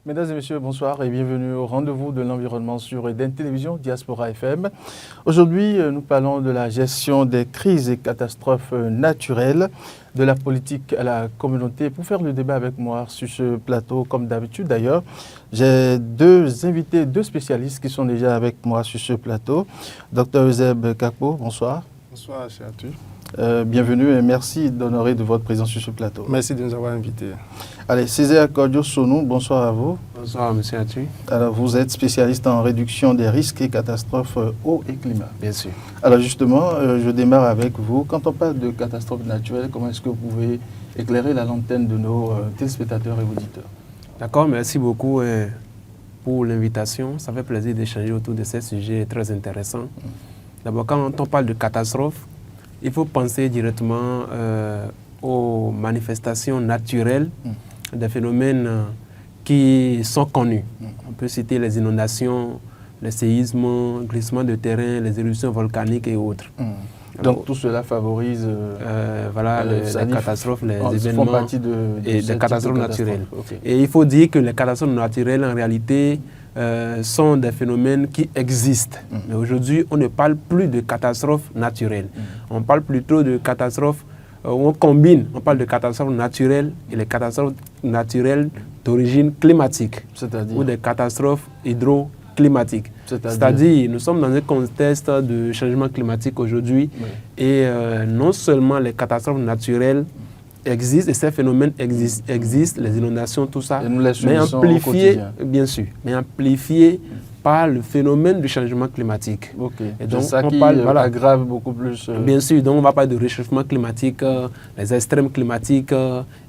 Mesdames et messieurs, bonsoir et bienvenue au rendez-vous de l'environnement sur Eden Télévision, Diaspora FM. Aujourd'hui, nous parlons de la gestion des crises et catastrophes naturelles, de la politique à la communauté. Pour faire le débat avec moi sur ce plateau, comme d'habitude d'ailleurs, j'ai deux invités, deux spécialistes qui sont déjà avec moi sur ce plateau. Dr Euseb Kakpo, bonsoir. Bonsoir, cher Arthur. Bienvenue et merci d'honorer de votre présence sur ce plateau. Merci de nous avoir invités. Allez, Césaire Cordio-Sonou, bonsoir à vous. Bonsoir, monsieur Arthur. Alors, vous êtes spécialiste en réduction des risques et catastrophes eau et climat. Bien sûr. Alors, justement, je démarre avec vous. Quand on parle de catastrophes naturelles, comment est-ce que vous pouvez éclairer la lanterne de nos téléspectateurs et auditeurs? D'accord, merci beaucoup pour l'invitation. Ça fait plaisir d'échanger autour de ces sujets très intéressants. D'abord, quand on parle de catastrophe, il faut penser directement aux manifestations naturelles des phénomènes qui sont connus. On peut citer les inondations, les séismes, glissements de terrain, les éruptions volcaniques et autres. Donc tout cela favorise les catastrophes, les événements et les catastrophes naturelles. Okay. Et il faut dire que les catastrophes naturelles, en réalité, sont des phénomènes qui existent. Mais aujourd'hui, on ne parle plus de catastrophes naturelles. On parle plutôt de catastrophes où on combine, on parle de catastrophes naturelles et les catastrophes naturelles d'origine climatique, ou des catastrophes hydroclimatiques. C'est-à-dire, nous sommes dans un contexte de changement climatique aujourd'hui et non seulement les catastrophes naturelles existent, et ces phénomènes existent, les inondations, tout ça, mais amplifiés, bien sûr, mais amplifiés par le phénomène du changement climatique. Et donc, ça qui aggrave beaucoup plus. Bien sûr, donc on va parler de réchauffement climatique, les extrêmes climatiques,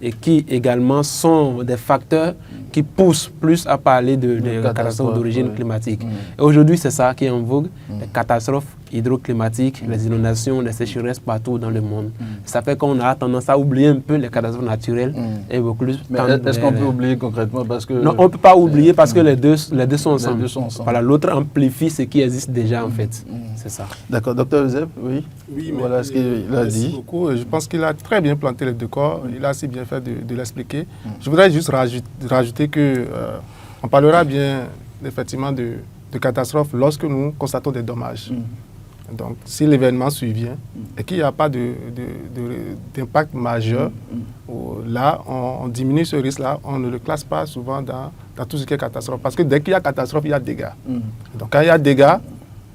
et qui également sont des facteurs qui poussent plus à parler de catastrophes d'origine climatique. Et aujourd'hui, c'est ça qui est en vogue, les catastrophes hydroclimatiques, les inondations, les sécheresses partout dans le monde. Ça fait qu'on a tendance à oublier un peu les catastrophes naturelles et beaucoup plus. Mais est-ce qu'on peut oublier concrètement parce que non, on ne peut pas oublier parce que les deux sont ensemble. Voilà, l'autre amplifie ce qui existe déjà en fait. C'est ça. D'accord, docteur Euseb, oui. Oui, voilà ce qu'il a dit. Merci beaucoup. Je pense qu'il a très bien planté les deux corps. Il a assez bien fait de l'expliquer. Je voudrais juste rajouter que on parlera bien effectivement de catastrophes lorsque nous constatons des dommages. Donc, si l'événement survient et qu'il n'y a pas d'impact majeur, là, on diminue ce risque-là, on ne le classe pas souvent dans tout ce qui est catastrophe. Parce que dès qu'il y a catastrophe, il y a dégâts. Donc, quand il y a dégâts,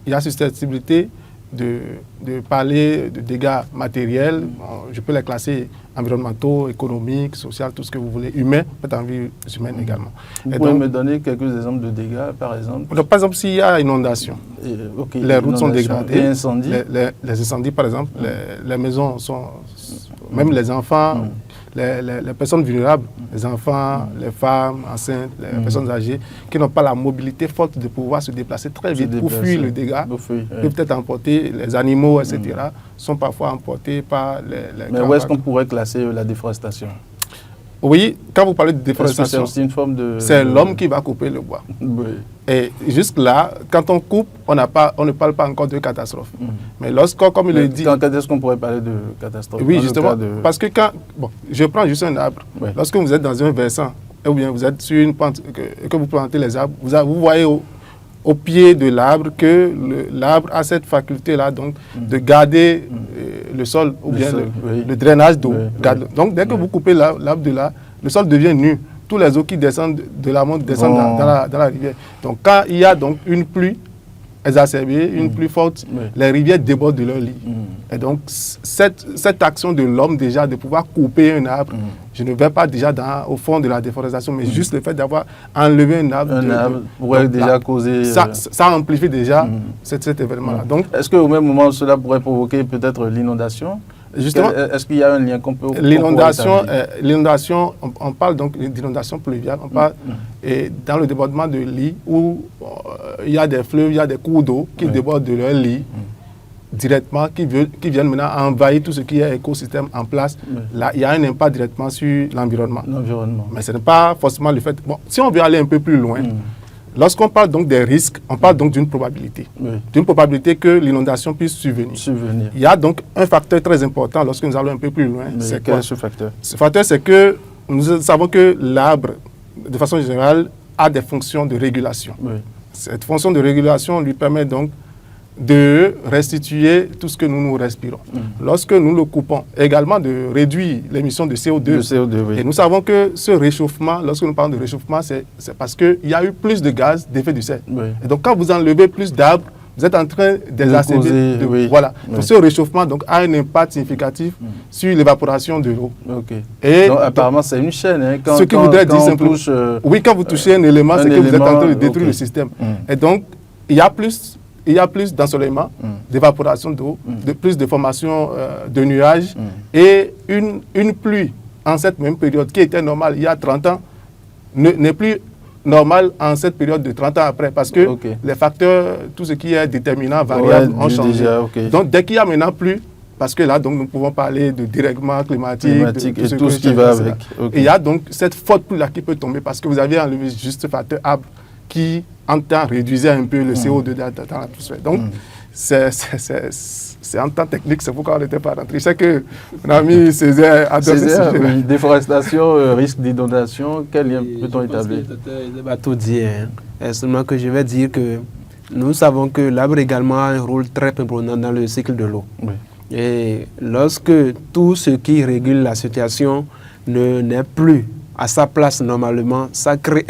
il y a susceptibilité de parler de dégâts matériels. Je peux les classer environnementaux, économiques, sociaux, tout ce que vous voulez, humains, peut-être en vie humaine également. Vous pouvez me donner quelques exemples de dégâts, par exemple? Donc, par exemple, s'il y a inondation, les routes sont dégradées, et incendies. Les incendies, par exemple, les maisons sont... Même les enfants, les personnes vulnérables, les enfants, les femmes enceintes, les personnes âgées, qui n'ont pas la mobilité forte de pouvoir se déplacer très vite pour fuir le dégât, peuvent être emportés, les animaux, etc., sont parfois emportés par les Mais où est-ce qu'on pourrait classer la déforestation? Oui, quand vous parlez de déforestation, c'est une forme de... c'est l'homme qui va couper le bois. Et jusque-là, quand on coupe, on ne parle pas encore de catastrophe. Mais comme il le dit... Quand est-ce qu'on pourrait parler de catastrophe? Oui, justement, parce que quand... Bon, je prends juste un arbre. Lorsque vous êtes dans un versant, ou bien vous êtes sur une pente, que vous plantez les arbres, vous voyez au pied de l'arbre que l'arbre a cette faculté-là donc de garder le sol ou bien le drainage d'eau. Donc, dès que vous coupez l'arbre de là, le sol devient nu. Tous les eaux qui descendent de la monte descendent dans la rivière. Donc, quand il y a donc une pluie exacerbée, une pluie forte, les rivières débordent de leur lit. Et donc, cette action de l'homme déjà de pouvoir couper un arbre, je ne vais pas déjà au fond de la déforestation, mais juste le fait d'avoir enlevé un arbre pourrait déjà causer... Ça amplifie déjà cet événement-là. Donc, est-ce qu'au même moment, cela pourrait provoquer peut-être l'inondation? Justement, est-ce qu'il y a un lien qu'on peut... L'inondation, on parle donc d'inondation pluviale, on parle et dans le débordement de lits où il y a des fleuves, il y a des cours d'eau qui débordent de leur lit directement, qui viennent maintenant envahir tout ce qui est écosystème en place. Là, il y a un impact directement sur l'environnement. Mais ce n'est pas forcément le fait... Bon, si on veut aller un peu plus loin, lorsqu'on parle donc des risques, on parle donc d'une probabilité. D'une probabilité que l'inondation puisse survenir. Il y a donc un facteur très important lorsque nous allons un peu plus loin. C'est quoi ce facteur? Ce facteur, c'est que nous savons que l'arbre, de façon générale, a des fonctions de régulation. Oui. Cette fonction de régulation lui permet donc de restituer tout ce que nous respirons. Lorsque nous le coupons, également de réduire l'émission de CO2. Oui. Et nous savons que ce réchauffement, lorsque nous parlons de réchauffement, c'est parce qu'il y a eu plus de gaz d'effet de serre. Oui. Et donc quand vous enlevez plus d'arbres, vous êtes en train d'exacerber. Oui. Voilà. Oui. Donc ce réchauffement donc, a un impact significatif sur l'évaporation de l'eau. Okay. Et donc, apparemment, c'est une chaîne. Hein, ce qui voudrait dire simplement, oui, quand vous touchez un élément, c'est que vous êtes en train de détruire le système. Et donc, il y a plus d'ensoleillement, d'évaporation d'eau, de plus de formation de nuages et une pluie en cette même période qui était normale il y a 30 ans n'est plus normale en cette période de 30 ans après parce que les facteurs, tout ce qui est déterminant, variable, ont changé. Déjà, Donc dès qu'il y a maintenant plus, parce que là donc, nous pouvons parler de dérèglement climatique et tout ce qui va avec. Et il y a donc cette forte pluie là qui peut tomber parce que vous avez enlevé juste ce facteur arbre qui en temps réduisait un peu le CO2 dans l'atmosphère. Donc, c'est en temps technique, c'est pourquoi on n'était pas rentré. Je sais que mon ami Césaire adore ce sujet. Oui, déforestation, risque d'inondation, quel lien peut-on établir? Il va tout dire. Hein. Seulement que je vais dire que nous savons que l'arbre également a un rôle très important dans le cycle de l'eau. Oui. Et lorsque tout ce qui régule la situation n'est plus à sa place normalement, ça crée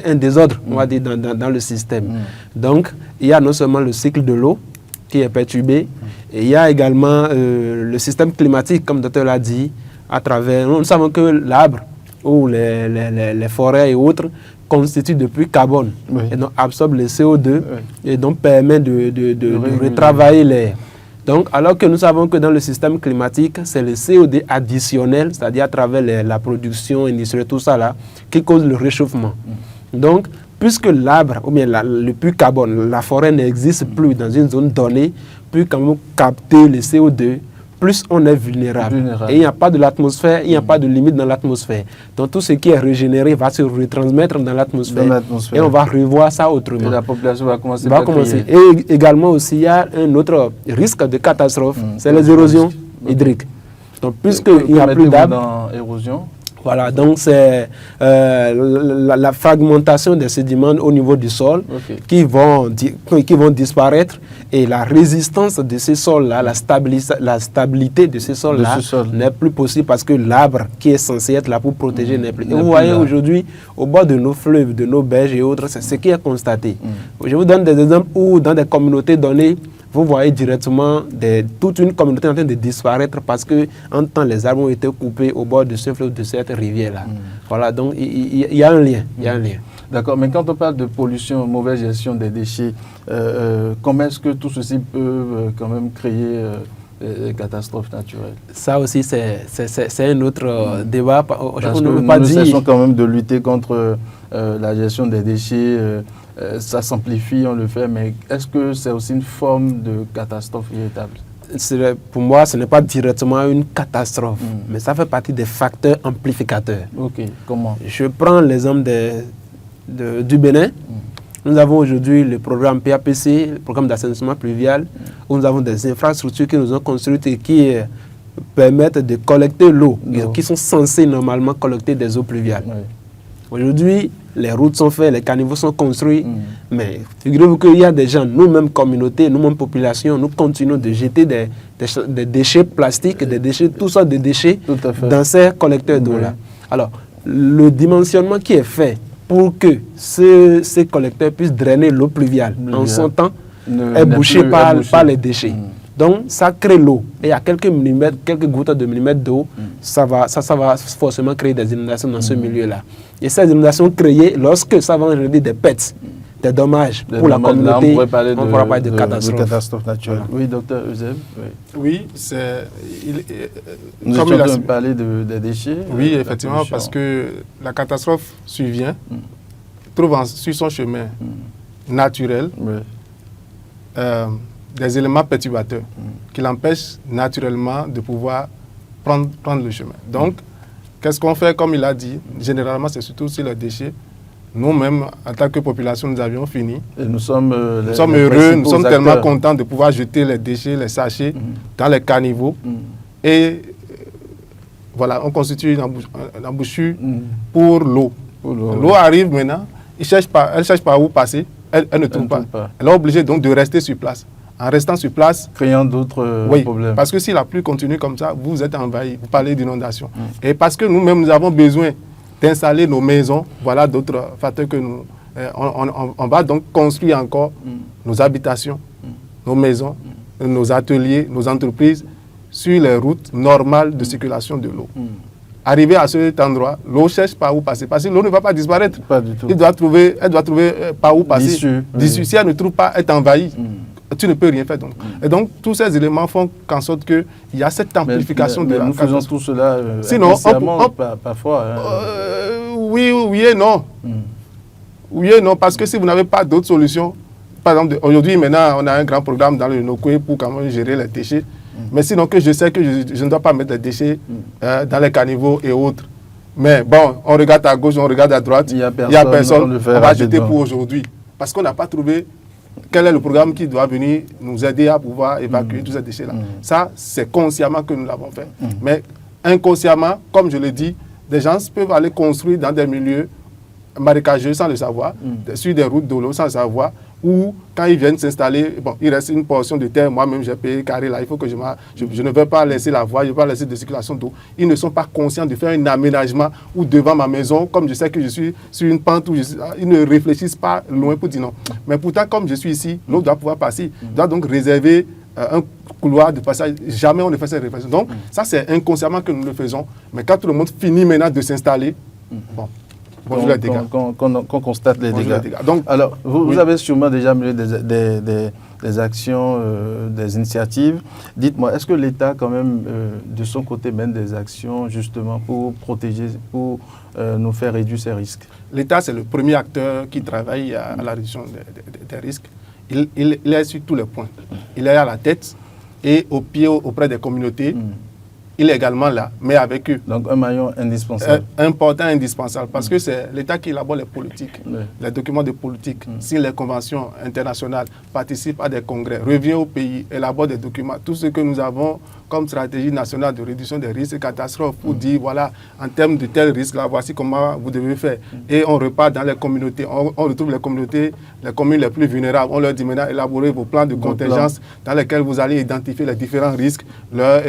un désordre, on va dire, dans le système. Donc, il y a non seulement le cycle de l'eau qui est perturbé, et il y a également le système climatique, comme le docteur l'a dit, à travers... Nous savons que l'arbre ou les forêts et autres constituent de puits carbone, et donc absorbent le CO2, et donc permet de retravailler l'air. Donc, alors que nous savons que dans le système climatique, c'est le CO2 additionnel, c'est-à-dire à travers la production industrielle, tout ça là, qui cause le réchauffement. Donc, puisque l'arbre, ou bien le puits carbone, la forêt n'existe plus dans une zone donnée, puis quand même capter le CO2, plus on est vulnérable. Et il n'y a pas de l'atmosphère, il n'y a pas de limite dans l'atmosphère. Donc tout ce qui est régénéré va se retransmettre dans l'atmosphère. Et on va revoir ça autrement. Et la population va commencer à commencer. Et également aussi, il y a un autre risque de catastrophe, c'est les érosions hydriques. Donc puisqu'il n'y a plus d'arbres... Voilà, donc c'est la fragmentation des sédiments au niveau du sol qui vont disparaître et la résistance de ces sols-là, la stabilité de ces sols-là n'est plus possible parce que l'arbre qui est censé être là pour protéger n'est plus. Et vous voyez aujourd'hui, au bord de nos fleuves, de nos berges et autres, c'est ce qui est constaté. Je vous donne des exemples où dans des communautés données, vous voyez directement toute une communauté en train de disparaître parce que en temps les arbres ont été coupés au bord de ce fleuve, de cette rivière-là. Voilà, donc il y a un lien. D'accord, mais quand on parle de pollution, mauvaise gestion des déchets, comment est-ce que tout ceci peut quand même créer des catastrophes naturelles? Ça aussi, c'est un autre débat. Parce que nous cessons quand même de lutter contre la gestion des déchets. Ça s'amplifie, on le fait, mais est-ce que c'est aussi une forme de catastrophe véritable? Pour moi, ce n'est pas directement une catastrophe, mais ça fait partie des facteurs amplificateurs. Ok, comment? Je prends l'exemple du Bénin. Nous avons aujourd'hui le programme PAPC, le programme d'assainissement pluvial, où nous avons des infrastructures qui nous ont construites et qui permettent de collecter l'eau, qui sont censées normalement collecter des eaux pluviales. Oui. Aujourd'hui, les routes sont faites, les caniveaux sont construits, mais figurez-vous qu'il y a des gens, nous-mêmes communautés, nous-mêmes populations, nous continuons de jeter des déchets plastiques, des déchets, tout ça de déchets dans ces collecteurs d'eau-là. Alors, le dimensionnement qui est fait pour que ces collecteurs puissent drainer l'eau pluviale en son temps est bouché par les déchets. Donc, ça crée l'eau. Et à quelques gouttes de millimètres d'eau, ça va forcément créer des inondations dans ce milieu-là. Et ces inondations créées, lorsque ça va engendrer des pertes, des dommages pour la communauté, on pourra parler de catastrophe naturelle. Oui, docteur Euseb. Oui, c'est... Nous étions en train de parler des déchets. Oui, effectivement, parce que la catastrophe survient, trouve sur son chemin naturel des éléments perturbateurs qui l'empêchent naturellement de pouvoir prendre le chemin. Donc, qu'est-ce qu'on fait? Comme il a dit, généralement, c'est surtout sur les déchets. Nous-mêmes, en tant que population, nous avions fini. Et nous sommes heureux, nous sommes tellement contents de pouvoir jeter les déchets, les sachets dans les caniveaux. Et voilà, on constitue une embouchure pour l'eau. L'eau arrive maintenant cherche par où passer, elle ne trouve pas. Elle est obligée donc de rester sur place. En restant sur place, créant d'autres problèmes. Parce que si la pluie continue comme ça, vous êtes envahi, vous parlez d'inondation. Et parce que nous-mêmes, nous avons besoin d'installer nos maisons, voilà d'autres facteurs que nous... on va donc construire encore nos habitations, nos maisons, nos ateliers, nos entreprises sur les routes normales de circulation de l'eau. Arrivé à cet endroit, l'eau cherche par où passer. Parce que l'eau ne va pas disparaître. Pas du tout. Elle doit trouver par où passer. D'issue. Si elle ne trouve pas, elle est envahie. Tu ne peux rien faire. Donc. Et donc, tous ces éléments font qu'en sorte qu'il y a cette amplification de la nous faisons tout cela sinon, parfois. Oui et non. Oui et non, parce que si vous n'avez pas d'autres solutions, par exemple, aujourd'hui, maintenant, on a un grand programme dans le Nokwe pour quand même gérer les déchets. Mais sinon, que je sais que je ne dois pas mettre les déchets dans les caniveaux et autres. Mais bon, on regarde à gauche, on regarde à droite, il n'y a personne, on va jeter pour aujourd'hui. Parce qu'on n'a pas trouvé quel est le programme qui doit venir nous aider à pouvoir évacuer tous ces déchets-là. Ça, c'est consciemment que nous l'avons fait. Mais inconsciemment, comme je l'ai dit, des gens peuvent aller construire dans des milieux marécageux sans le savoir, sur des routes de l'eau sans le savoir, ou quand ils viennent s'installer, bon, il reste une portion de terre, moi-même j'ai payé carré là, il faut que je ne vais pas laisser la voie, je ne vais pas laisser de circulation d'eau. Ils ne sont pas conscients de faire un aménagement ou devant ma maison, comme je sais que je suis sur une pente, ils ne réfléchissent pas loin pour dire non. Mais pourtant, comme je suis ici, l'eau doit pouvoir passer, doit donc réserver un couloir de passage. Jamais on ne fait cette réflexion. Donc, ça c'est inconsciemment que nous le faisons. Mais quand tout le monde finit maintenant de s'installer, bon. Bonjour les dégâts. Qu'on constate les dégâts. Donc, alors, vous avez sûrement déjà mené des actions, des initiatives. Dites-moi, est-ce que l'État, quand même, de son côté, mène des actions justement pour protéger, pour nous faire réduire ces risques? L'État, c'est le premier acteur qui travaille à la réduction des risques. Il est sur tous les points. Il est à la tête et au pied auprès des communautés. Il est également là, mais avec eux. Donc un maillon indispensable. Important, indispensable, parce que c'est l'État qui élabore les politiques, les documents de politique. Si les conventions internationales participent à des congrès, revient au pays, élabore des documents, tout ce que nous avons comme stratégie nationale de réduction des risques et catastrophes pour dire, voilà, en termes de tels risques, là, voici comment vous devez faire. Et on repart dans les communautés, on retrouve les communautés, les communes les plus vulnérables. On leur dit maintenant, élaborez vos plans de contingence dans lesquels vous allez identifier les différents risques, leur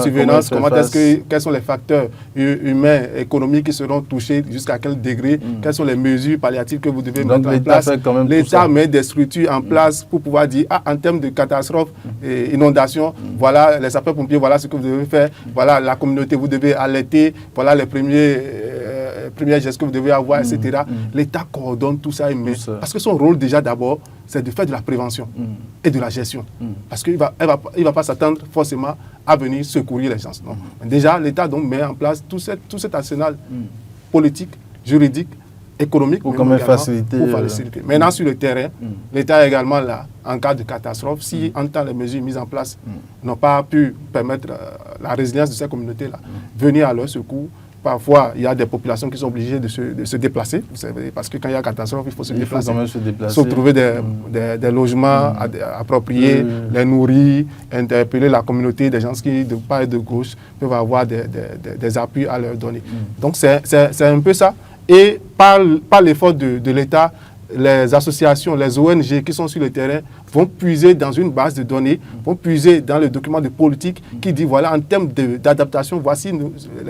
surveillance, quels sont les facteurs humains, économiques qui seront touchés, jusqu'à quel degré, quelles sont les mesures palliatives que vous devez mettre en place. L'État met des structures en place pour pouvoir dire, en termes de catastrophes et inondations, voilà les sapeurs-pompiers, voilà ce que vous devez faire, voilà la communauté, vous devez alerter, voilà les premiers gestes que vous devez avoir, etc. L'État coordonne tout ça, parce que son rôle déjà d'abord, c'est de faire de la prévention et de la gestion. Parce qu'il ne va pas s'attendre forcément à venir secourir les gens. Non. Déjà, l'État donc met en place tout cet arsenal politique, juridique, économique, pour quand même faciliter. Maintenant, sur le terrain, l'État est également là, en cas de catastrophe, si en temps les mesures mises en place n'ont pas pu permettre la résilience de ces communautés-là, venir à leur secours. Parfois, il y a des populations qui sont obligées de se déplacer, vous savez, parce que quand il y a catastrophe, il faut se déplacer. Il faut trouver des logements appropriés, les nourrir, interpeller la communauté, des gens qui, de part et de gauche, peuvent avoir des appuis à leur donner. Donc, c'est un peu ça. Et par l'effort de l'État, les associations, les ONG qui sont sur le terrain vont puiser dans une base de données, vont puiser dans le document de politique qui dit, voilà, en termes d'adaptation, voici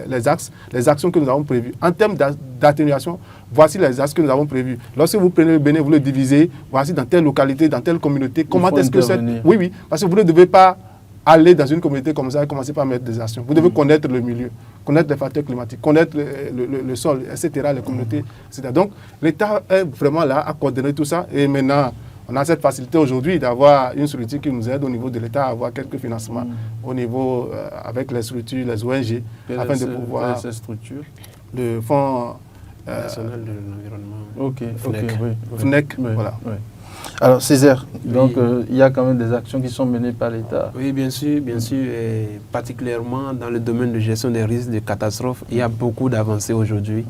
les actions que nous avons prévues. En termes d'atténuation, voici les axes que nous avons prévus. Lorsque vous prenez le Bénin, vous le divisez, voici dans telle localité, dans telle communauté, comment est-ce que c'est... Oui, parce que vous ne devez pas aller dans une communauté comme ça et commencer par mettre des actions. Vous devez connaître le milieu, connaître les facteurs climatiques, connaître le sol, etc., les communautés, etc. Donc, l'État est vraiment là à coordonner tout ça. Et maintenant, on a cette facilité aujourd'hui d'avoir une structure qui nous aide au niveau de l'État à avoir quelques financements au niveau, avec les structures, les ONG, afin de pouvoir... Cette structure le Fonds national de l'environnement. Ok, oui. FNEC, voilà. Oui. Alors, Césaire, donc il y a quand même des actions qui sont menées par l'État. Oui, bien sûr, et particulièrement dans le domaine de gestion des risques de catastrophes, il y a beaucoup d'avancées aujourd'hui.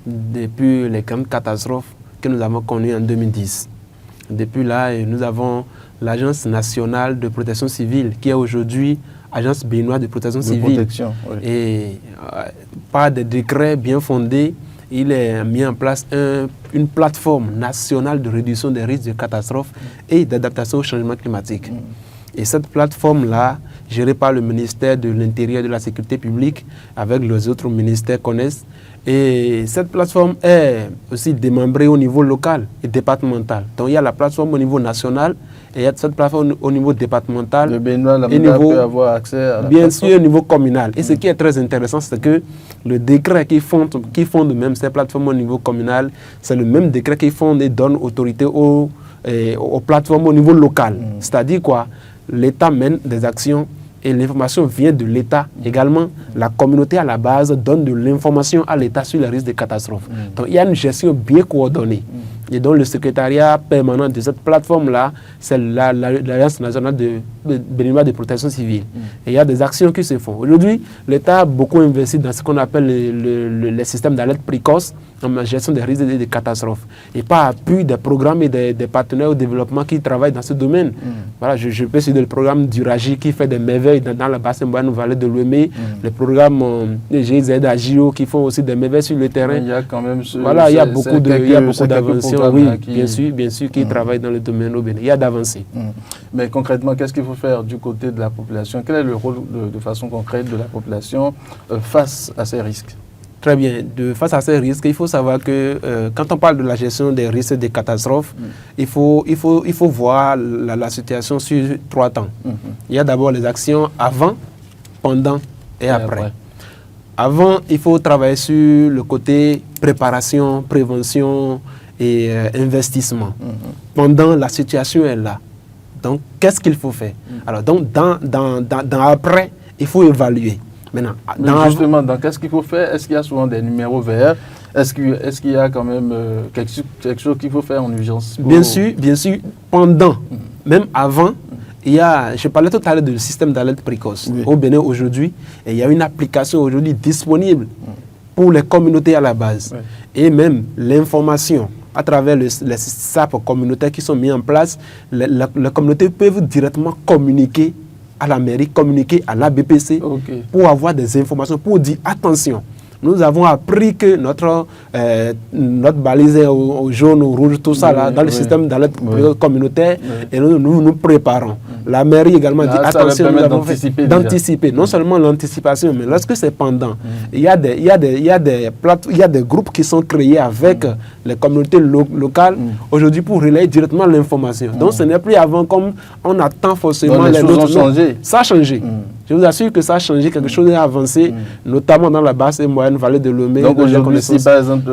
Depuis les grandes catastrophes que nous avons connues en 2010. Depuis là, nous avons l'Agence nationale de protection civile, qui est aujourd'hui Agence béninoise de protection civile. Protection, oui. Et par des décrets bien fondés, il est mis en place une plateforme nationale de réduction des risques de catastrophes et d'adaptation au changement climatique. Et cette plateforme-là, gérée par le ministère de l'Intérieur et de la Sécurité publique, avec les autres ministères connaissent. Et cette plateforme est aussi démembrée au niveau local et départemental. Donc il y a la plateforme au niveau national et il y a cette plateforme au niveau départemental. Le Béninois peut avoir accès à la bien sûr au niveau communal. Et ce qui est très intéressant, c'est que le décret qui fonde même ces plateformes au niveau communal, c'est le même décret qui fonde et donne autorité aux plateformes au niveau local. C'est-à-dire quoi? L'État mène des actions et l'information vient de l'État également. La communauté à la base donne de l'information à l'État sur les risques de catastrophes. Donc il y a une gestion bien coordonnée. Et donc le secrétariat permanent de cette plateforme-là, c'est l'Alliance nationale béninoise de protection civile. Et il y a des actions qui se font. Aujourd'hui, l'État a beaucoup investi dans ce qu'on appelle les systèmes d'alerte précoce en gestion des risques de catastrophes. Et par appui des programmes et des partenaires au développement qui travaillent dans ce domaine. Voilà, je peux citer le programme d'Uragie qui fait des merveilles dans la basse moyenne vallée de Lomé, le programme de GIZ Agio qui font aussi des merveilles sur le terrain. Il y a quand même il y a beaucoup d'avancées. Oui, bien sûr, qui travaillent dans le domaine au Bénin. Il y a d'avancées. Mais concrètement, qu'est-ce qu'il faut faire du côté de la population? Quel est le rôle de façon concrète de la population face à ces risques? Très bien. Face à ces risques, il faut savoir que quand on parle de la gestion des risques des catastrophes, il faut voir la situation sur 3 temps. Il y a d'abord les actions avant, pendant et après. Avant, il faut travailler sur le côté préparation, prévention et investissement. Pendant, la situation est là. Donc, qu'est-ce qu'il faut faire? Alors, donc, dans après, il faut évaluer. Maintenant, justement, qu'est-ce qu'il faut faire? Est-ce qu'il y a souvent des numéros verts? Est-ce qu'il y a quand même quelque chose qu'il faut faire en urgence? Bien sûr. Pendant, même avant, il y a, je parlais tout à l'heure du système d'alerte précoce. Au Bénin aujourd'hui, il y a une application aujourd'hui disponible pour les communautés à la base. Et même l'information à travers les SAP communautaires qui sont mis en place, les communautés peuvent directement communiquer à la mairie, communiquer à la BPC pour avoir des informations, pour dire attention. Nous avons appris que notre balise est au jaune, au rouge, tout ça là, dans le système d'alerte communautaire et nous préparons. La mairie également dit attention, nous avons d'anticiper. Non seulement l'anticipation, mais lorsque c'est pendant, il y a des groupes qui sont créés avec les communautés locales aujourd'hui pour relayer directement l'information. Donc ce n'est plus avant comme on attend forcément les choses ont changé. Ça a changé. Je vous assure que ça a changé, quelque chose est avancé, notamment dans la basse et moyenne vallée de Lomé. Donc aujourd'hui, si par exemple,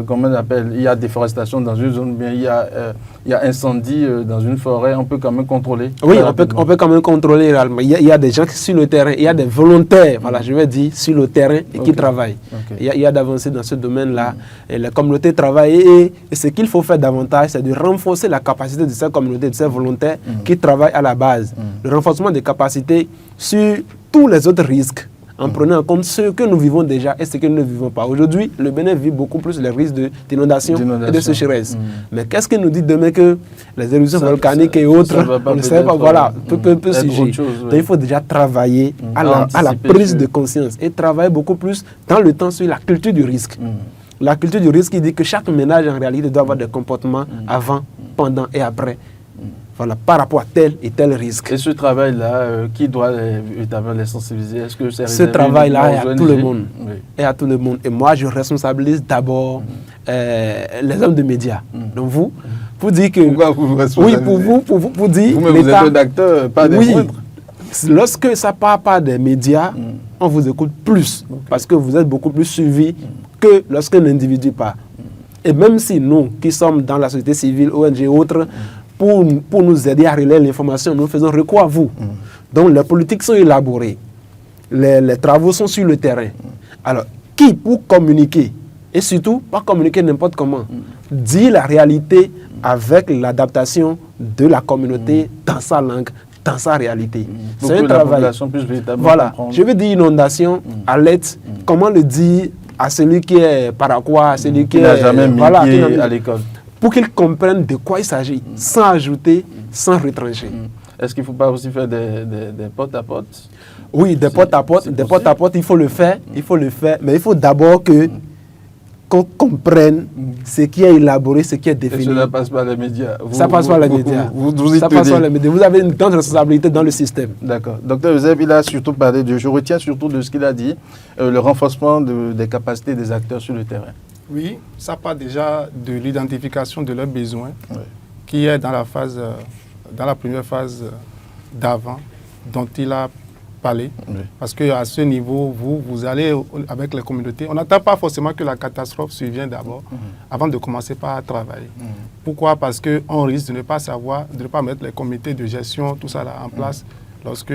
comment on appelle, il y a déforestation dans une zone, bien il y a incendie dans une forêt, on peut quand même contrôler. Oui, on peut quand même contrôler réellement. Il y a des gens qui sur le terrain, il y a des volontaires, voilà, je vais dire, sur le terrain et qui travaillent. Il y a d'avancées dans ce domaine-là. Et la communauté travaille et ce qu'il faut faire davantage, c'est de renforcer la capacité de ces communautés, de ces volontaires qui travaillent à la base. Le renforcement des capacités sur tous les autres risques, en prenant en compte ce que nous vivons déjà et ce que nous ne vivons pas. Aujourd'hui, le Bénin vit beaucoup plus les risques d'inondation et de sécheresse. Mais qu'est-ce que nous dit demain que les éruptions volcaniques et autres, on ne sait pas, voilà, peu sujet. Donc il faut déjà travailler à la prise de conscience et travailler beaucoup plus dans le temps sur la culture du risque. La culture du risque qui dit que chaque ménage en réalité doit avoir des comportements avant, pendant et après. Voilà, par rapport à tel et tel risque. Et ce travail-là, qui doit évidemment les sensibiliser? Est-ce que c'est ce travail-là est à tout le monde. Et à tout le monde. Et moi, je responsabilise d'abord les hommes de médias. Donc vous, pour dire que... Pourquoi vous pour dire... Vous, mais vous êtes un acteur, pas des moindres. Lorsque ça part par des médias, on vous écoute plus. Parce que vous êtes beaucoup plus suivi que lorsqu'un individu part. Et même si nous, qui sommes dans la société civile, ONG et autres, pour nous aider à relayer l'information, nous faisons recours à vous. Donc les politiques sont élaborées, les travaux sont sur le terrain. Alors, qui pour communiquer, et surtout, pas communiquer n'importe comment, dire la réalité avec l'adaptation de la communauté dans sa langue, dans sa réalité. C'est un travail. Voilà, je veux dire inondation, alerte, comment le dire à celui qui est paraquois, à celui qui n'a jamais mis pied à l'école. Pour qu'ils comprennent de quoi il s'agit, sans ajouter, sans retrancher. Est-ce qu'il ne faut pas aussi faire des porte-à-porte? Oui, des porte-à-porte, il faut le faire, mais il faut d'abord que qu'on comprenne ce qui est élaboré, ce qui est défini. Et cela passe par les médias. Ça passe par les médias. Ça passe par les médias. Vous avez une grande responsabilité dans le système. D'accord. Docteur Euseb, il a surtout parlé je retiens surtout de ce qu'il a dit, le renforcement des capacités des acteurs sur le terrain. Oui, ça part déjà de l'identification de leurs besoins, qui est dans la première phase d'avant, dont il a parler, parce qu'à ce niveau, vous allez avec les communautés. On n'attend pas forcément que la catastrophe survienne d'abord, avant de commencer par travailler. Pourquoi? Parce qu'on risque de ne pas savoir, de ne pas mettre les comités de gestion, tout ça là, en place lorsque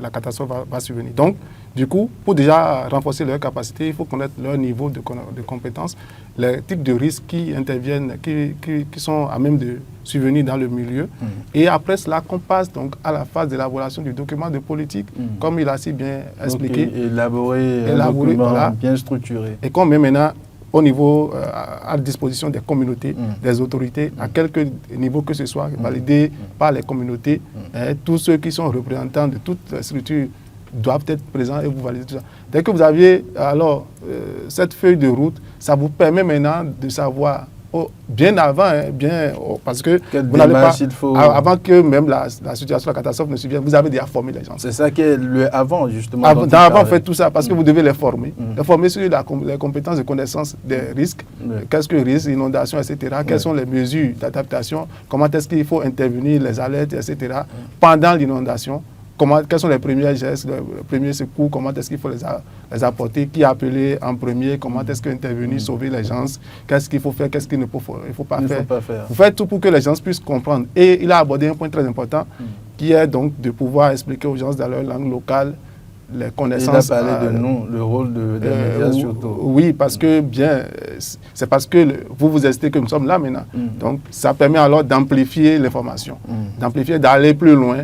la catastrophe va survenir. Donc, du coup, pour déjà renforcer leur capacité, il faut connaître leur niveau de compétences, les types de risques qui interviennent, qui sont à même de survenir dans le milieu. Et après cela, qu'on passe donc à la phase d'élaboration du document de politique, comme il a si bien expliqué. Donc, élaborer un document voilà, bien structuré. Et qu'on met maintenant au niveau, à disposition des communautés, des autorités, à quelque niveau que ce soit, validé par les communautés. Tous ceux qui sont représentants de toutes les structures doivent être présents et vous validez tout ça. Dès que vous aviez alors cette feuille de route, ça vous permet maintenant de savoir bien avant, parce que vous n'allez pas, avant que même la situation, la catastrophe ne survienne, vous avez déjà formé les gens. C'est ça qui est le avant, justement. Avant, faites tout ça, parce que vous devez les former. Les former sur les compétences de connaissance des risques. Qu'est-ce que risque, inondation, etc. Quelles sont les mesures d'adaptation, comment est-ce qu'il faut intervenir, les alertes, etc. Pendant l'inondation. Quels sont les premiers gestes, les premiers secours, comment est-ce qu'il faut les apporter, qui appeler en premier, comment est-ce qu'intervenir, sauver les gens, qu'est-ce qu'il faut faire, qu'est-ce qu'il ne faut pas faire. Vous faites tout pour que les gens puissent comprendre. Et il a abordé un point très important, qui est donc de pouvoir expliquer aux gens dans leur langue locale les connaissances. Il a parlé de nous, le rôle des médias surtout. Oui, parce que c'est parce que vous estimez que nous sommes là maintenant. Donc ça permet alors d'amplifier l'information, d'amplifier, d'aller plus loin.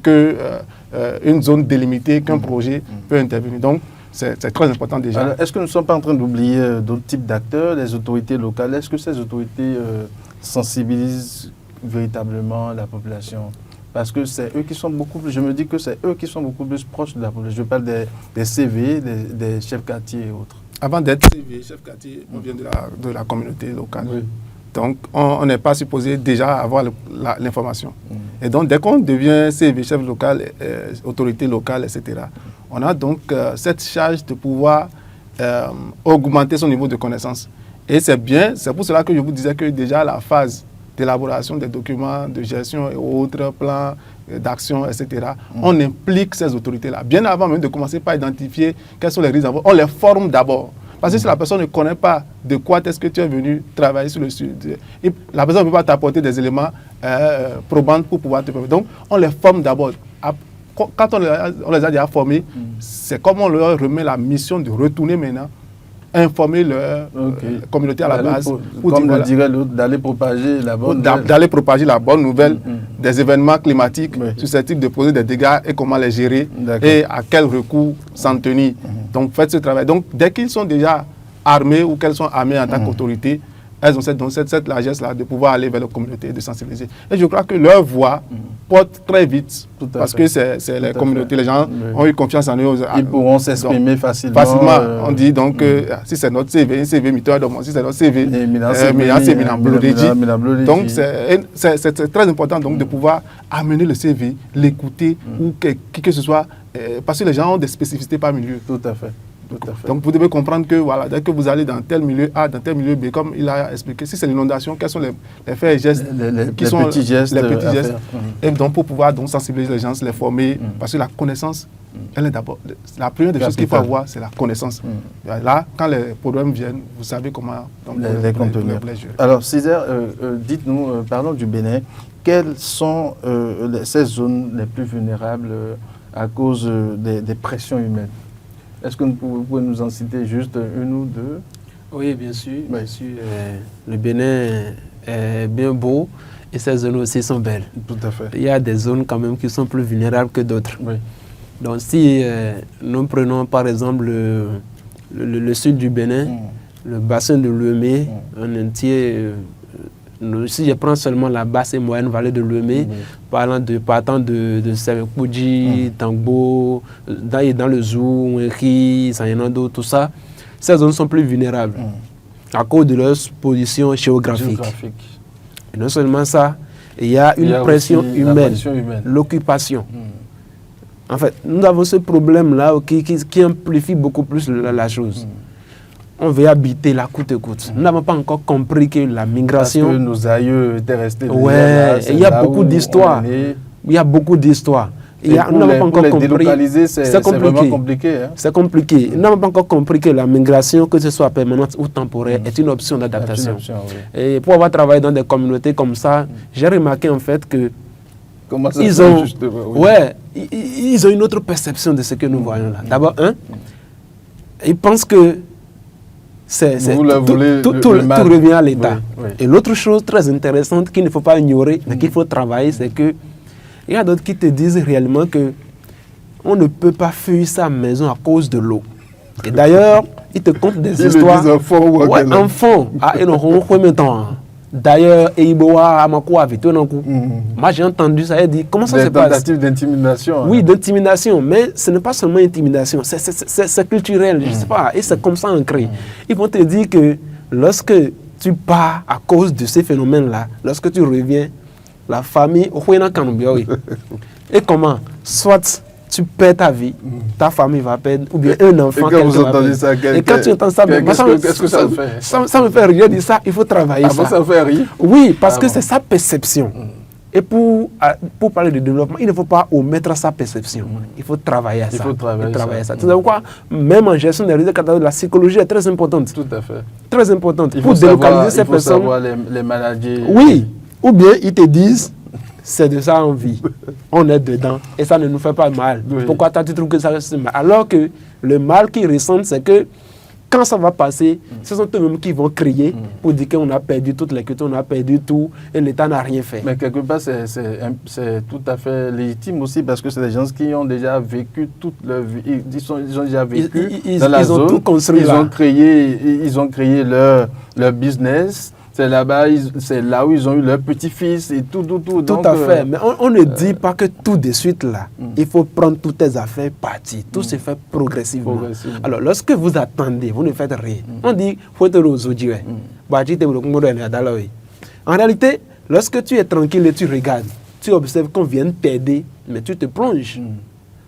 Qu'une zone délimitée, qu'un projet peut intervenir. Donc, c'est très important déjà. Est-ce que nous ne sommes pas en train d'oublier d'autres types d'acteurs, les autorités locales? Est-ce que ces autorités sensibilisent véritablement la population? Parce que c'est eux qui sont beaucoup plus, je me dis que c'est eux qui sont beaucoup plus proches de la population. Je parle des CV, des chefs quartiers et autres. Avant d'être CV, chef quartier, on vient de la communauté locale. Oui. Donc, on n'est pas supposé déjà avoir l'information. Et donc, dès qu'on devient CV, chef local, autorité locale, etc., on a donc cette charge de pouvoir augmenter son niveau de connaissance. Et c'est bien, c'est pour cela que je vous disais que déjà la phase d'élaboration des documents de gestion et autres plans d'action, etc., on implique ces autorités-là. Bien avant même de commencer par identifier quels sont les risques, on les forme d'abord. Parce que si la personne ne connaît pas de quoi est-ce que tu es venu travailler sur le sujet, la personne ne peut pas t'apporter des éléments probants pour pouvoir te permettre. Donc, on les forme d'abord. Quand on les a déjà formés, c'est comme on leur remet la mission de retourner maintenant, informer leur communauté à la base. Comme le dirait l'autre, d'aller propager la bonne nouvelle. D'aller propager la bonne nouvelle des événements climatiques sur ce type de projets, des dégâts et comment les gérer et à quel recours s'en tenir. Donc faites ce travail. Donc dès qu'ils sont déjà armés ou qu'elles sont armées en tant qu'autorité, elles ont cette largesse-là de pouvoir aller vers la communauté et de sensibiliser. Et je crois que leur voix porte très vite, parce que c'est les communautés, les gens ont eu confiance en eux. Ils pourront s'exprimer facilement. On dit donc si c'est notre CV, un CV Mitterrand, si c'est notre CV, c'est Minamblodji. Donc c'est très important donc, de pouvoir amener le CV, l'écouter, ou qui que ce soit, parce que les gens ont des spécificités par milieu. Tout à fait. Donc vous devez comprendre que voilà, dès que vous allez dans tel milieu A, dans tel milieu B, comme il a expliqué, si c'est l'inondation, quels sont les faits et gestes les petits gestes. Et donc pour pouvoir donc, sensibiliser les gens, les former, parce que la connaissance, elle est d'abord, la première des choses qu'il faut avoir, c'est la connaissance. Là, quand les problèmes viennent, vous savez comment donc, les contenir. Alors Césaire, dites-nous, parlons du Bénin, quelles sont ces zones les plus vulnérables à cause des pressions humaines? Est-ce que vous pouvez nous en citer juste une ou deux? Oui, bien sûr. Oui. Bien sûr le Bénin est bien beau et ces zones aussi sont belles. Tout à fait. Il y a des zones quand même qui sont plus vulnérables que d'autres. Oui. Donc si nous prenons par exemple le sud du Bénin, le bassin de Lomé, en entier, si je prends seulement la basse et moyenne vallée de Lomé, partant de Sevekoudji, Tangbo, dans le Zou, Nweri, Sanyanando, tout ça, ces zones sont plus vulnérables à cause de leur position géographique. Et non seulement ça, il y a une pression humaine, l'occupation. En fait, nous avons ce problème-là qui amplifie beaucoup plus la chose. On veut habiter là coûte que coûte. Nous n'avons pas encore compris que la migration... Parce que nos aïeux étaient restés... Ouais, il y a beaucoup d'histoires. Il y a beaucoup d'histoires. Nous n'avons pas encore compris... délocaliser, c'est vraiment compliqué. Hein? C'est compliqué. Nous n'avons pas encore compris que la migration, que ce soit permanente ou temporaire, est une option d'adaptation. Oui. Et pour avoir travaillé dans des communautés comme ça, j'ai remarqué en fait que ils ont une autre perception de ce que nous voyons là. D'abord, ils pensent que tout revient à l'État. Oui. Et l'autre chose très intéressante qu'il ne faut pas ignorer, mais qu'il faut travailler, c'est que il y a d'autres qui te disent réellement que on ne peut pas fuir sa maison à cause de l'eau. Et d'ailleurs, ils te content des histoires. Enfants. D'ailleurs, moi j'ai entendu ça, il dit comment ça se passe? Des tentatives d'intimidation. Oui, d'intimidation, mais ce n'est pas seulement intimidation, c'est culturel, je ne sais pas, et c'est comme ça ancré. Ils vont te dire que lorsque tu pars à cause de ces phénomènes-là, lorsque tu reviens, la famille, et comment? Soit tu perds ta vie, ta famille va perdre, ou bien un enfant. Et quand vous entendez ça, et quand tu entends ça, qu'est-ce que ça me fait? Ça me fait rire, dire ça, il faut travailler ça. Ça me fait rire? Oui, parce que c'est sa perception. Et pour parler de développement, il ne faut pas omettre sa perception. Il faut travailler à ça. Il faut travailler ça. Tu sais quoi? Même en gestion des risques, la psychologie est très importante. Tout à fait. Très importante. Pour délocaliser ces personnes. Il faut savoir les maladies. Oui. Ou bien ils te disent, c'est de ça en vie. On est dedans et ça ne nous fait pas mal. Oui. Pourquoi tu trouves que ça reste mal? Alors que le mal qu'ils ressentent, c'est que quand ça va passer, ce sont eux-mêmes qui vont crier pour dire qu'on a perdu toutes les cultures, on a perdu tout et l'État n'a rien fait. Mais quelque part, c'est tout à fait légitime aussi parce que c'est des gens qui ont déjà vécu toute leur vie. Ils ont déjà vécu dans la zone. Ils ont tout construit là. Ils ont créé leur business. C'est là-bas, c'est là où ils ont eu leur petit-fils et tout. Tout à fait. Mais on ne dit pas que tout de suite là, il faut prendre toutes tes affaires, partir. Tout se fait progressivement. Alors, lorsque vous attendez, vous ne faites rien. On dit, faut te resoudre. En réalité, lorsque tu es tranquille et tu regardes, tu observes qu'on vient t'aider, mais tu te plonges.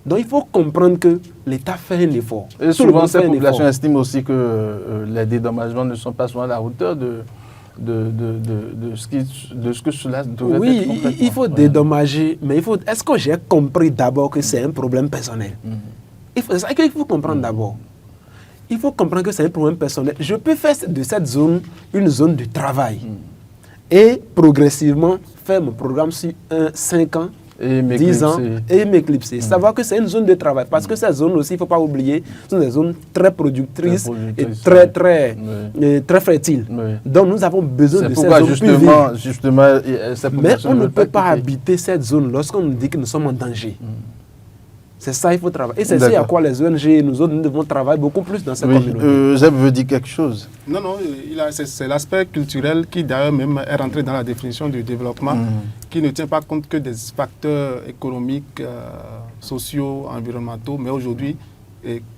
Donc, il faut comprendre que l'État fait un effort. Et souvent, cette population estime aussi que les dédommagements ne sont pas souvent à la hauteur de ce que cela devrait être complètement. Il faut dédommager, mais est-ce que j'ai compris d'abord que c'est un problème personnel? C'est ça qu'il faut comprendre d'abord. Il faut comprendre que c'est un problème personnel. Je peux faire de cette zone une zone de travail et progressivement faire mon programme sur 5 ans, 10 ans et m'éclipser. Savoir que c'est une zone de travail parce que ces zones aussi, il ne faut pas oublier, sont des zones très productrices et très fertiles. Donc nous avons besoin de ces zones justement, mais on ne peut pas habiter cette zone lorsqu'on nous dit que nous sommes en danger. C'est ça il faut travailler. Et c'est ça à quoi les ONG, nous autres, nous devons travailler beaucoup plus dans cette communauté. Zeb veut dire quelque chose. Non, c'est l'aspect culturel qui d'ailleurs même est rentré dans la définition du développement, qui ne tient pas compte que des facteurs économiques, sociaux, environnementaux, mais aujourd'hui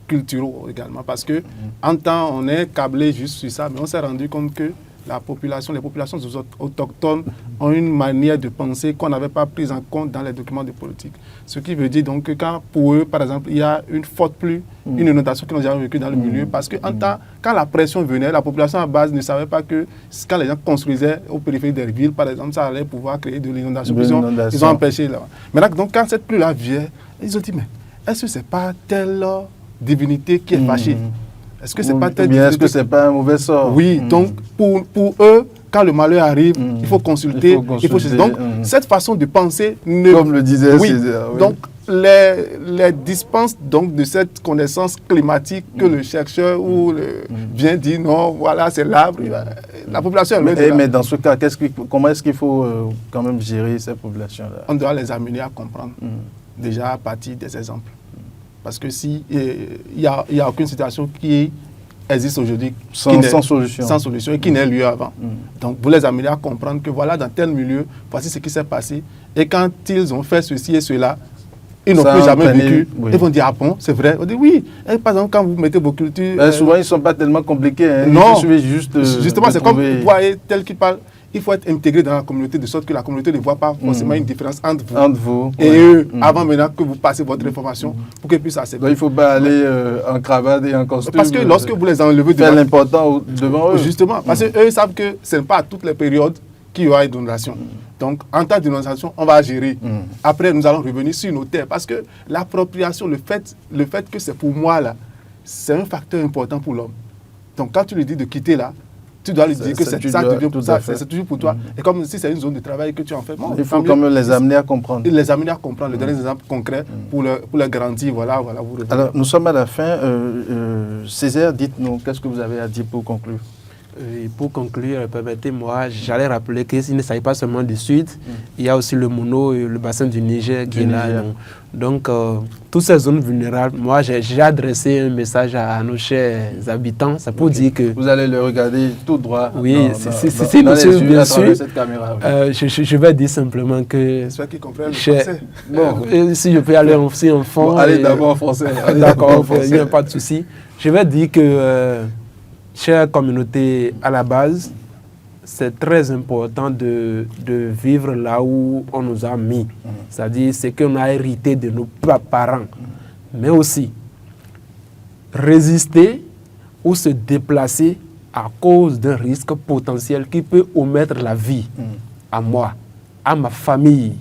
culturels également. Parce que en temps, on est câblé juste sur ça, mais on s'est rendu compte que les populations autochtones ont une manière de penser qu'on n'avait pas prise en compte dans les documents de politique. Ce qui veut dire donc que quand pour eux, par exemple, il y a une forte pluie, une inondation qu'ils n'ont jamais vécue dans le milieu, parce que quand la pression venait, la population à base ne savait pas que quand les gens construisaient au périphérie des villes, par exemple, ça allait pouvoir créer de l'inondation. Ils ont empêché là. Maintenant, donc, quand cette pluie-là vient, ils ont dit, mais est-ce que ce n'est pas telle divinité qui est fâchée? Est-ce que c'est pas est-ce que c'est pas un mauvais sort? Oui, donc pour eux, quand le malheur arrive, il faut consulter. Donc cette façon de penser, comme le disait Césaire. Donc les dispenses donc de cette connaissance climatique que le chercheur vient dire non, voilà c'est l'arbre. La population. Mais dans ce cas, comment est-ce qu'il faut quand même gérer ces populations-là? On doit les amener à comprendre déjà à partir des exemples. Parce que s'il n'y a aucune situation qui existe aujourd'hui sans solution et qui n'est lieu avant. Donc, vous les amenez à comprendre que voilà, dans tel milieu, voici ce qui s'est passé. Et quand ils ont fait ceci et cela, ils n'ont plus jamais entraîné, vécu. oui. Ils vont dire, ah bon, c'est vrai. On dit oui. Et par exemple, quand vous mettez vos cultures... souvent, ils ne sont pas tellement compliqués. Hein. Non, il suffit juste justement, c'est trouver... comme vous voyez, tel qu'il parle, il faut être intégré dans la communauté de sorte que la communauté ne voit pas forcément une différence entre vous et eux, avant maintenant que vous passez votre information pour qu'ils puissent accepter. Donc, il ne faut pas aller en cravate et en costume. Parce que lorsque vous les enlevez faire l'important devant eux. Justement, parce qu'eux savent que ce n'est pas à toutes les périodes qu'il y aura une inondation. Donc, en temps d'inondation, on va gérer. Après, nous allons revenir sur nos terres. Parce que l'appropriation, le fait que c'est pour moi, là, c'est un facteur important pour l'homme. Donc, quand tu lui dis de quitter là, tu dois lui dire que c'est toujours pour toi. Et comme si c'est une zone de travail que tu en fais. Bon, il faut quand même les amener à comprendre. Les amener à comprendre, les donner des exemples concrets pour les garantir. Voilà, vous revenez. Alors, nous sommes à la fin. Césaire, dites-nous, qu'est-ce que vous avez à dire pour conclure? Et pour conclure, permettez-moi, j'allais rappeler qu'il ne s'agit pas seulement du Sud, il y a aussi le Mono et le bassin du Niger qui est là. Donc, toutes ces zones vulnérables, moi, j'ai adressé un message à nos chers habitants, c'est pour dire que... Vous allez le regarder tout droit. Oui, c'est monsieur, bien sûr. Je vais dire simplement que... J'espère qu'ils comprennent le français. Bon, si je peux aller aussi en fond... Bon, allez d'abord en français. D'accord, il n'y a pas de souci. Je vais dire que... chère communauté, à la base, c'est très important de vivre là où on nous a mis. C'est-à-dire ce qu'on a hérité de nos parents. Mais aussi, résister ou se déplacer à cause d'un risque potentiel qui peut omettre la vie à moi, à ma famille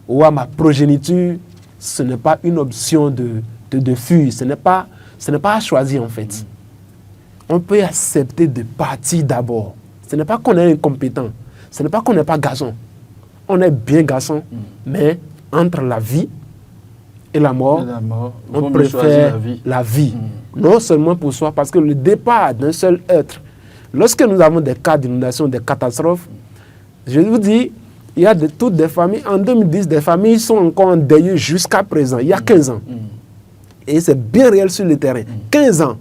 ou à ma progéniture, ce n'est pas une option de fuir. Ce n'est pas à choisir en fait. On peut accepter de partir d'abord. Ce n'est pas qu'on est incompétent. Ce n'est pas qu'on n'est pas garçon. On est bien garçon, mais entre la vie et la mort, on préfère la vie. Non seulement pour soi, parce que le départ d'un seul être, lorsque nous avons des cas d'inondation, des catastrophes, je vous dis, il y a toutes des familles, en 2010, des familles sont encore en deuil jusqu'à présent, il y a 15 ans. Et c'est bien réel sur le terrain. 15 ans.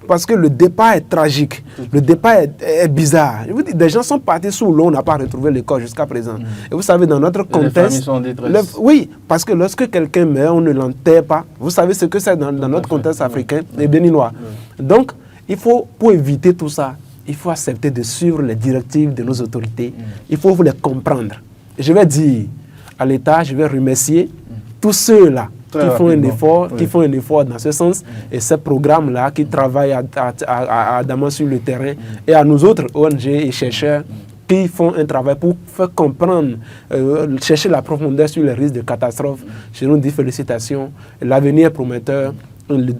Parce que le départ est tragique, le départ est bizarre. Je vous dis, des gens sont partis sous l'eau, on n'a pas retrouvé le corps jusqu'à présent. Et vous savez, dans notre contexte... Les familles sont en détresse. Oui, parce que lorsque quelqu'un meurt, on ne l'enterre pas. Vous savez ce que c'est dans notre contexte africain et béninois. Donc, il faut, pour éviter tout ça, il faut accepter de suivre les directives de nos autorités. Il faut les comprendre. Et je vais dire à l'État, je vais remercier tous ceux-là qui font un effort dans ce sens, et ces programmes-là qui travaillent ardemment sur le terrain, et à nous autres ONG et chercheurs qui font un travail pour faire comprendre, chercher la profondeur sur les risques de catastrophes. Je nous dis félicitations, l'avenir est prometteur,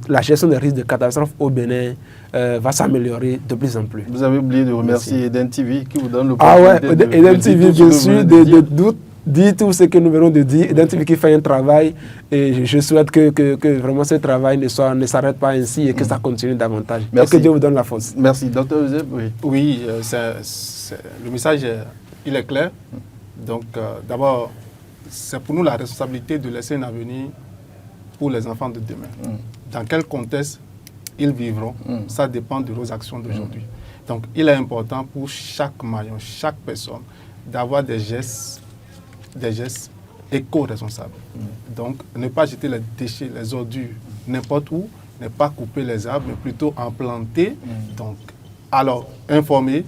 la gestion des risques de catastrophes au Bénin va s'améliorer de plus en plus. Vous avez oublié de remercier Eden TV qui vous donne le Eden TV, bien sûr, de doute. Dit tout ce que nous venons de dire, Eden TV qui fait un travail, et je souhaite que vraiment ce travail ne s'arrête pas ainsi et que ça continue davantage. Merci. Et que Dieu vous donne la force. Merci. Docteur Euseb, oui, le message il est clair. Donc d'abord, c'est pour nous la responsabilité de laisser un avenir pour les enfants de demain. Dans quel contexte ils vivront, ça dépend de nos actions d'aujourd'hui. Donc il est important pour chaque maillon, chaque personne, d'avoir des gestes éco-responsables. Donc, ne pas jeter les déchets, les ordures n'importe où, ne pas couper les arbres, mais plutôt en planter. Donc, alors, informer,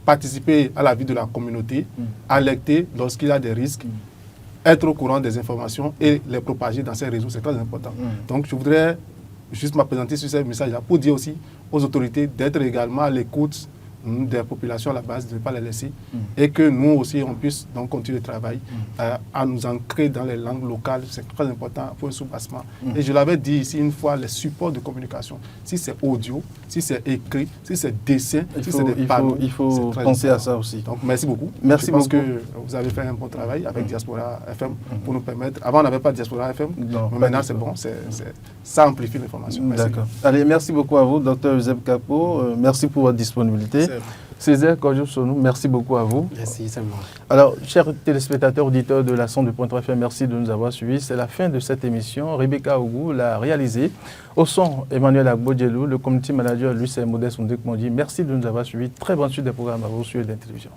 participer à la vie de la communauté, alerter lorsqu'il y a des risques, être au courant des informations et les propager dans ces réseaux, c'est très important. Donc, je voudrais juste m'apprécier sur ce message-là pour dire aussi aux autorités d'être également à l'écoute des populations à la base, de ne pas les laisser, et que nous aussi, on puisse donc continuer le travail à nous ancrer dans les langues locales. C'est très important pour un soubassement. Et je l'avais dit ici une fois, les supports de communication, si c'est audio, si c'est écrit, si c'est dessin, si c'est des panneaux, il faut penser à ça aussi. Donc merci beaucoup. Merci beaucoup. Je pense que vous avez fait un bon travail avec Diaspora FM pour nous permettre. Avant, on n'avait pas Diaspora FM, mais maintenant c'est bon, ça amplifie l'information. D'accord. Allez, merci beaucoup à vous, Dr Euseb Kapo. Merci pour votre disponibilité. Césaire Kodjo-Sonou, merci beaucoup à vous. Merci, c'est moi. Alors, chers téléspectateurs, auditeurs de la 102.3 FM, merci de nous avoir suivis. C'est la fin de cette émission. Rebecca Ougou l'a réalisée. Au son, Emmanuel Agbodjelou, le community manager, lui, c'est Modeste Ondek Mondi. Merci de nous avoir suivis. Très bonne suite des programmes à vous sur Eden Télévision.